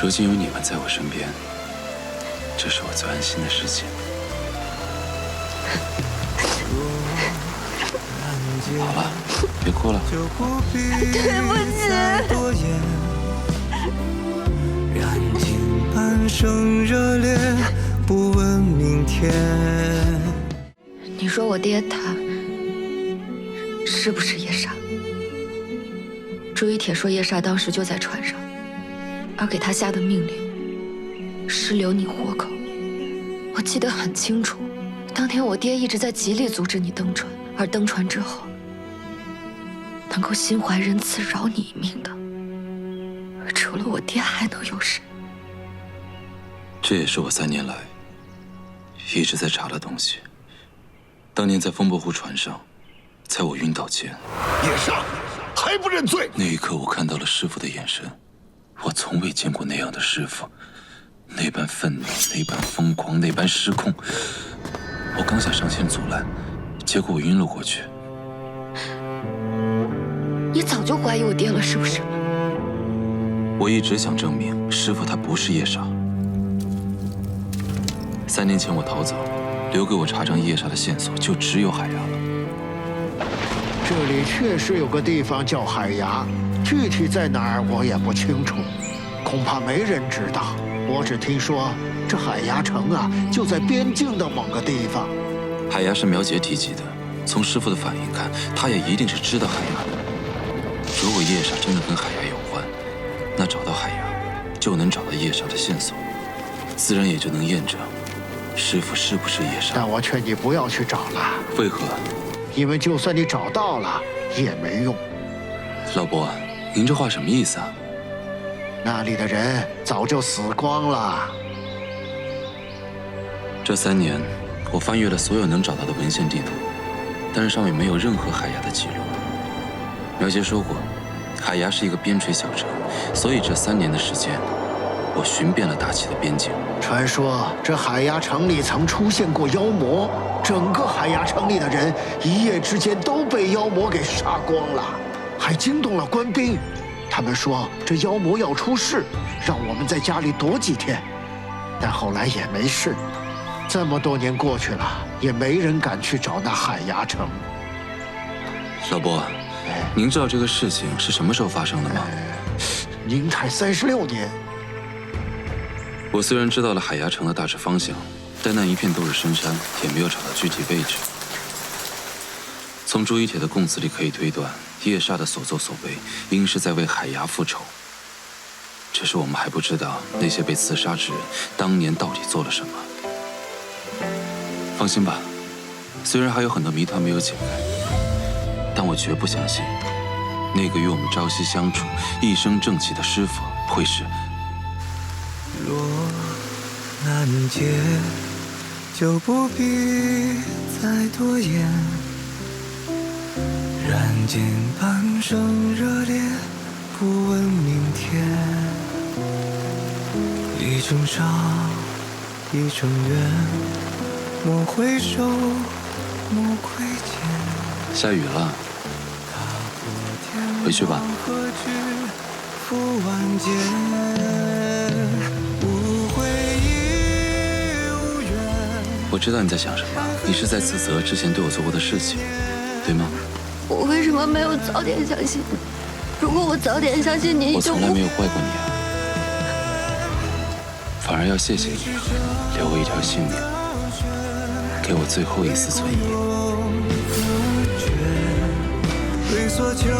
如今有你们在我身边，这是我最安心的事情。好了，别哭了。对不起。燃尽半生热烈，不问明天。你说我爹他是不是夜煞？朱一铁说夜煞当时就在船上，而给他下的命令是留你活口。我记得很清楚，当天我爹一直在极力阻止你登船，而登船之后，能够心怀仁慈饶你一命的，除了我爹还能有谁？这也是我3年来一直在查的东西。当年在风伯湖船上，在我晕倒前，叶煞还不认罪？那一刻，我看到了师父的眼神，我从未见过那样的师父，那般愤怒，那般疯狂，那般失控。我刚想上前阻拦，结果我晕了过去。你早就怀疑我爹了，是不是？我一直想证明师父他不是夜煞。3年前我逃走，留给我查证夜煞的线索就只有海牙了。这里确实有个地方叫海牙，具体在哪儿我也不清楚，恐怕没人知道。我只听说这海牙城啊，就在边境的某个地方。海牙是苗杰提及的，从师父的反应看，他也一定是知道海牙的。如果夜煞真的跟海牙有关，那找到海牙，就能找到夜煞的线索，自然也就能验证师父是不是夜煞。但我劝你不要去找了。为何？因为就算你找到了，也没用。老伯，您这话什么意思啊？那里的人早就死光了。这3年，我翻阅了所有能找到的文献地图，但是上面没有任何海牙的记录。苗杰说过，海牙是一个边陲小城，所以这3年的时间，我寻遍了大齐的边境。传说这海牙城里曾出现过妖魔，整个海牙城里的人一夜之间都被妖魔给杀光了，还惊动了官兵。他们说这妖魔要出事，让我们在家里躲几天，但后来也没事。这么多年过去了，也没人敢去找那海牙城。老伯，您知道这个事情是什么时候发生的吗？宁泰36年。我虽然知道了海牙城的大致方向，但那一片都是深山，也没有找到具体位置。从朱一铁的供词里可以推断，夜煞的所作所为，应是在为海牙复仇。只是我们还不知道那些被刺杀之人当年到底做了什么。放心吧，虽然还有很多谜团没有解开，但我绝不相信，那个与我们朝夕相处、一生正气的师傅会是。若难解，就不必再多言。燃尽半生热烈，不问明天。一程伤，一程缘，莫回首，莫窥见。下雨了，回去吧。我知道你在想什么，你是在自责之前对我做过的事情，对吗？我为什么没有早点相信你？如果我早点相信你，我从来没有怪过你啊，反而要谢谢你，留我一条性命，给我最后一丝存疑。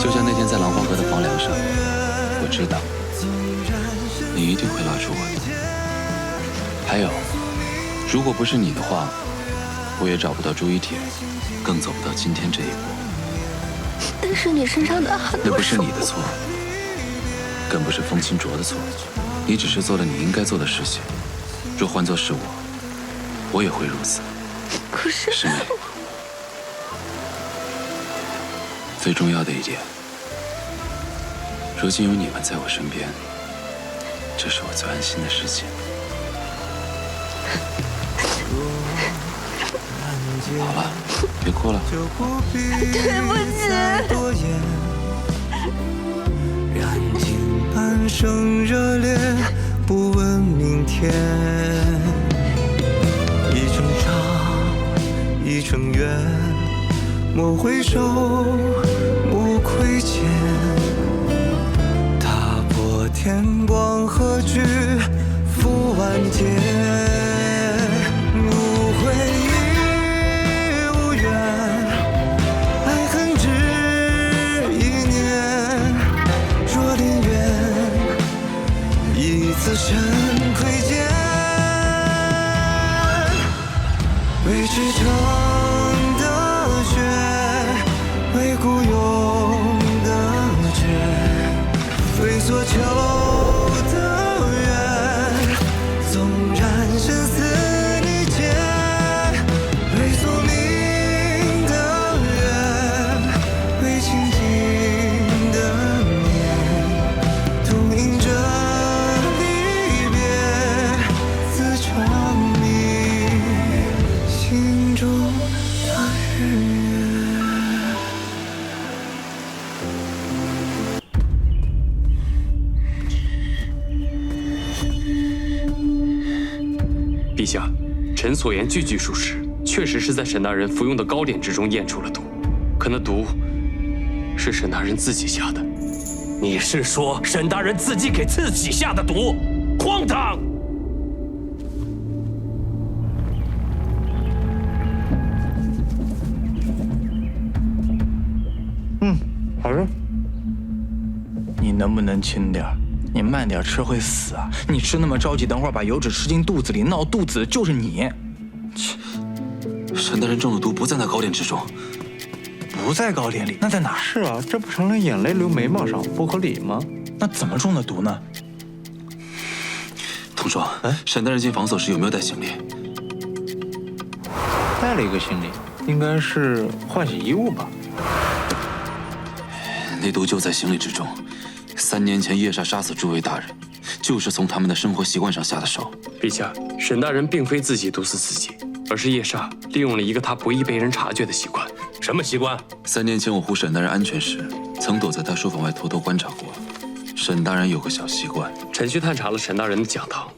就像那天在浪花阁的房梁上，我知道你一定会拉住我的。还有，如果不是你的话，我也找不到朱一铁，更走不到今天这一步。但是你身上的汗那不是你的错，更不是风清浊的错，你只是做了你应该做的事情。若换作是我，我也会如此。可是师妹，最重要的一点，如今有你们在我身边，这是我最安心的事情。好了，别哭了。对不起。燃尽半生热烈，不问明天。一程长，一程远，莫回首，莫窥见。踏破天光，何惧赴万劫？无悔亦无怨，爱恨只一念。若恋缘，一次身窥见。未驰骋的雪，为孤勇的决，为所求的缘。纵然生死离间，为宿命的缘，为情景的念，同饮着离别，自长鸣心中的日月。陛下，臣所言句句属实，确实是在沈大人服用的糕点之中验出了毒，可那毒是沈大人自己下的。你是说沈大人自己给自己下的毒？荒唐！好吃。你能不能轻点儿？你慢点吃会死啊！你吃那么着急，等会儿把油脂吃进肚子里，闹肚子的就是你。沈大人中的毒不在那糕点之中，不在糕点里，那在哪儿？是啊，这不成了眼泪流眉毛上，不合理吗？那怎么中的毒呢？童双，沈大人进房所时有没有带行李？带了一个行李，应该是换洗衣物吧。那毒就在行李之中。3年前叶莎杀死诸位大人，就是从他们的生活习惯上下的手。陛下，沈大人并非自己毒死自己，而是叶莎利用了一个他不易被人察觉的习惯。什么习惯？3年前我护沈大人安全时，曾躲在他书房外偷偷观察过。沈大人有个小习惯。臣去探查了沈大人的讲堂，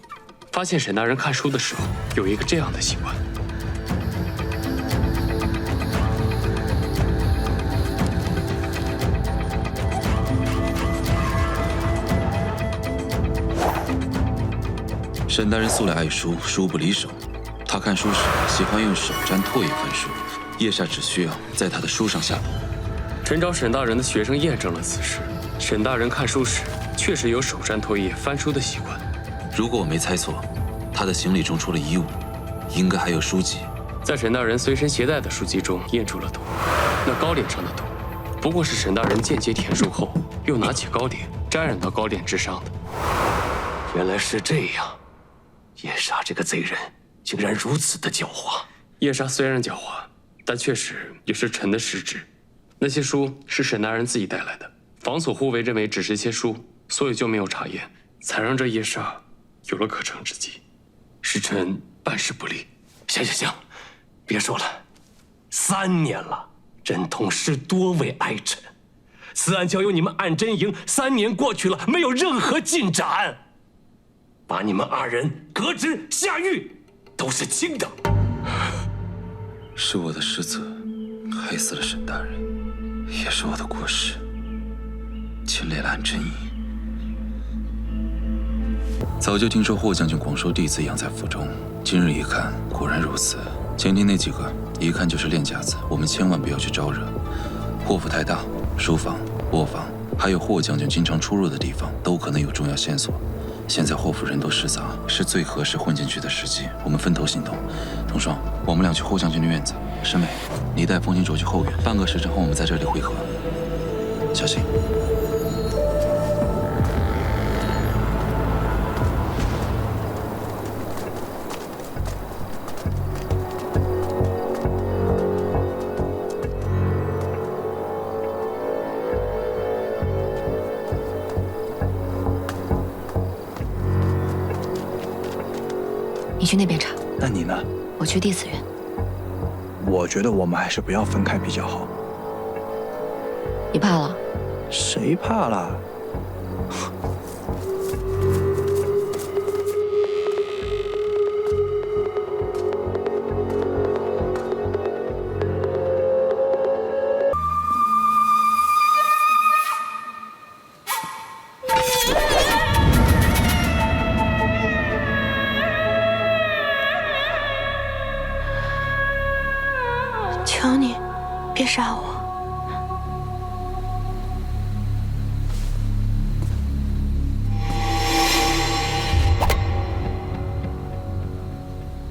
发现沈大人看书的时候有一个这样的习惯。沈大人素来爱书，书不离手。他看书时喜欢用手沾唾液翻书，叶莎只需要在他的书上下毒。臣找沈大人的学生验证了此事，沈大人看书时确实有手沾唾液翻书的习惯。如果我没猜错，他的行李中除了衣物，应该还有书籍。在沈大人随身携带的书籍中验出了毒，那糕点上的毒，不过是沈大人间接填书后，又拿起糕点沾染到糕点之上的。原来是这样。叶莎这个贼人竟然如此的狡猾。叶莎虽然狡猾，但确实也是臣的失职。那些书是沈大人自己带来的，房所护卫认为只是些书，所以就没有查验，才让这叶莎有了可乘之机。是臣办事不力。行，别说了，3年了，朕痛失多位爱臣，此案交由你们暗侦营，3年过去了，没有任何进展。把你们2人革职下狱，都是轻的。是我的失责，害死了沈大人，也是我的过失，牵累了暗侦营。早就听说霍将军广收弟子养在府中，今日一看，果然如此。前厅那几个，一看就是练家子，我们千万不要去招惹。霍府太大，书房、卧房，还有霍将军经常出入的地方，都可能有重要线索。现在霍府人都失杂，是最合适混进去的时机。我们分头行动。童双，我们俩去霍将军的院子。师妹，你带风行卓去后院。半个时辰后，我们在这里会合。小心。你去那边查，那你呢？我去弟子院。我觉得我们还是不要分开比较好。你怕了？谁怕了？杀我。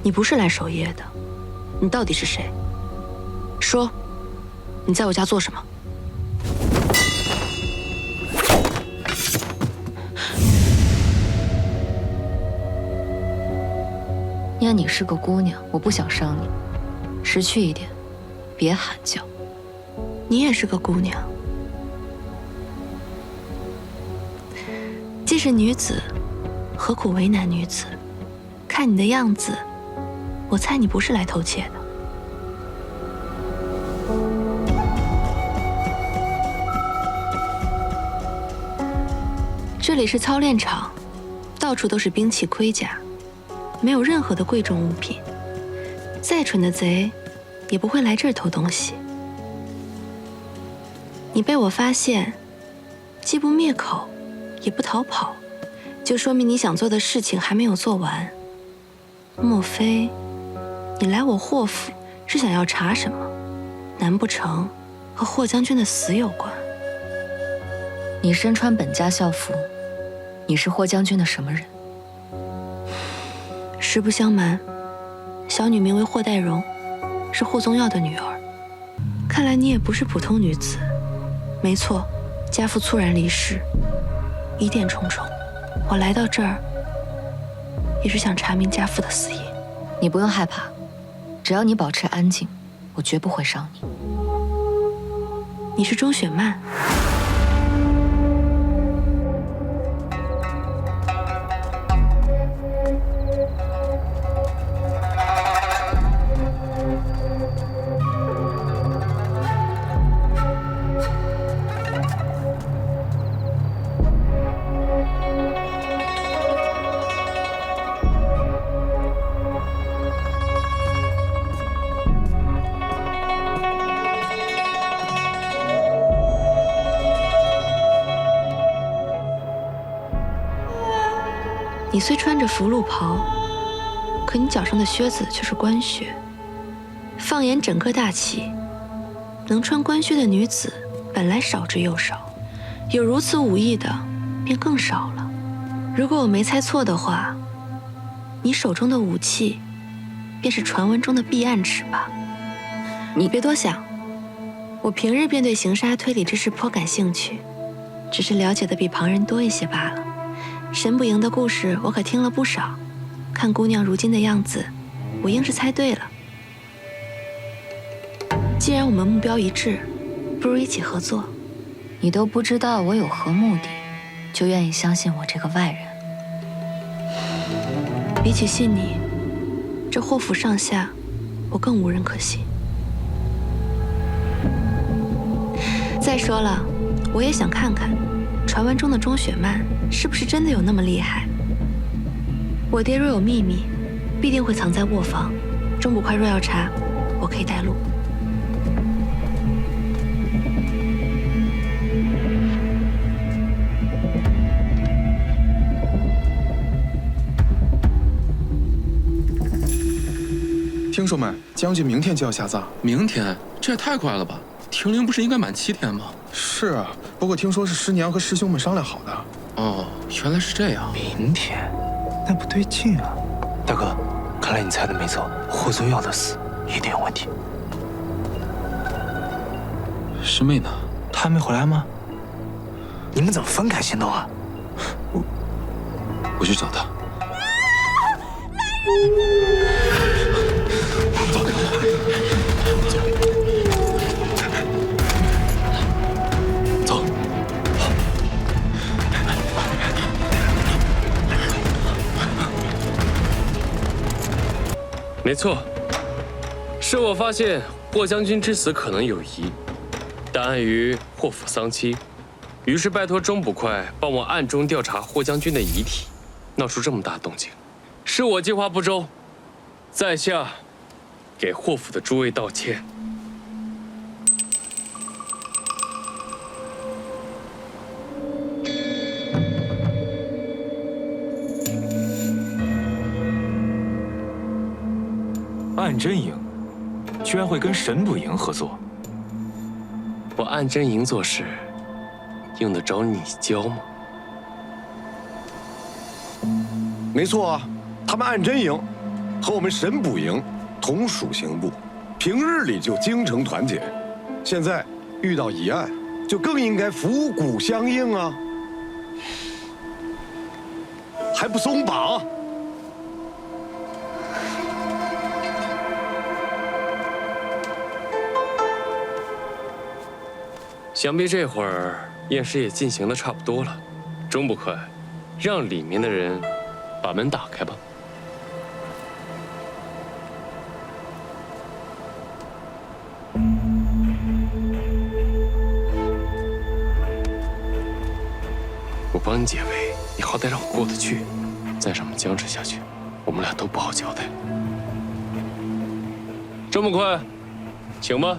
你不是来守夜的，你到底是谁？说，你在我家做什么？念你是个姑娘，我不想伤你，识趣一点，别喊叫。你也是个姑娘，既是女子，何苦为难女子？看你的样子，我猜你不是来偷窃的。这里是操练场，到处都是兵器盔甲，没有任何的贵重物品。再蠢的贼，也不会来这儿偷东西。你被我发现，既不灭口，也不逃跑，就说明你想做的事情还没有做完。莫非你来我霍府是想要查什么？难不成和霍将军的死有关？你身穿本家校服，你是霍将军的什么人？实不相瞒，小女名为霍代荣，是霍宗耀的女儿。看来你也不是普通女子。没错，家父猝然离世，疑点重重。我来到这儿，也是想查明家父的死因。你不用害怕，只要你保持安静，我绝不会伤你。你是钟雪曼。你虽穿着福禄袍，可你脚上的靴子却是官靴。放眼整个大齐，能穿官靴的女子本来少之又少，有如此武艺的便更少了。如果我没猜错的话，你手中的武器便是传闻中的避案尺吧？你别多想，我平日便对刑杀推理之事颇感兴趣，只是了解的比旁人多一些罢了。沈捕营的故事我可听了不少，看姑娘如今的样子，我应是猜对了。既然我们目标一致，不如一起合作。你都不知道我有何目的，就愿意相信我这个外人？比起信你，这霍府上下，我更无人可信。再说了，我也想看看，传闻中的钟雪曼是不是真的有那么厉害？我爹若有秘密，必定会藏在卧房。钟捕快若要查，我可以带路。听说没？将军明天就要下葬。明天？这也太快了吧！停灵不是应该满7天吗？是啊，不过听说是师娘和师兄们商量好的。哦，原来是这样。明天？那不对劲啊！大哥，看来你猜的没错，霍宗耀的死一定有问题。师妹呢？她还没回来吗？你们怎么分开行动啊？我去找她。走。没错，是我发现霍将军之死可能有疑，但碍于霍府丧期，于是拜托钟捕快帮我暗中调查霍将军的遗体，闹出这么大动静，是我计划不周，在下给霍府的诸位道歉。暗真营居然会跟神捕营合作，暗真营做事，用得着你教吗？没错啊，他们暗真营和我们神捕营同属刑部，平日里就精诚团结，现在遇到疑案，就更应该伏骨相应啊，还不松绑？想必这会儿验尸也进行的差不多了，钟捕快，让里面的人把门打开吧。我帮你解围，你好歹让我过得去。再这么僵持下去，我们俩都不好交代。钟捕快，请吧。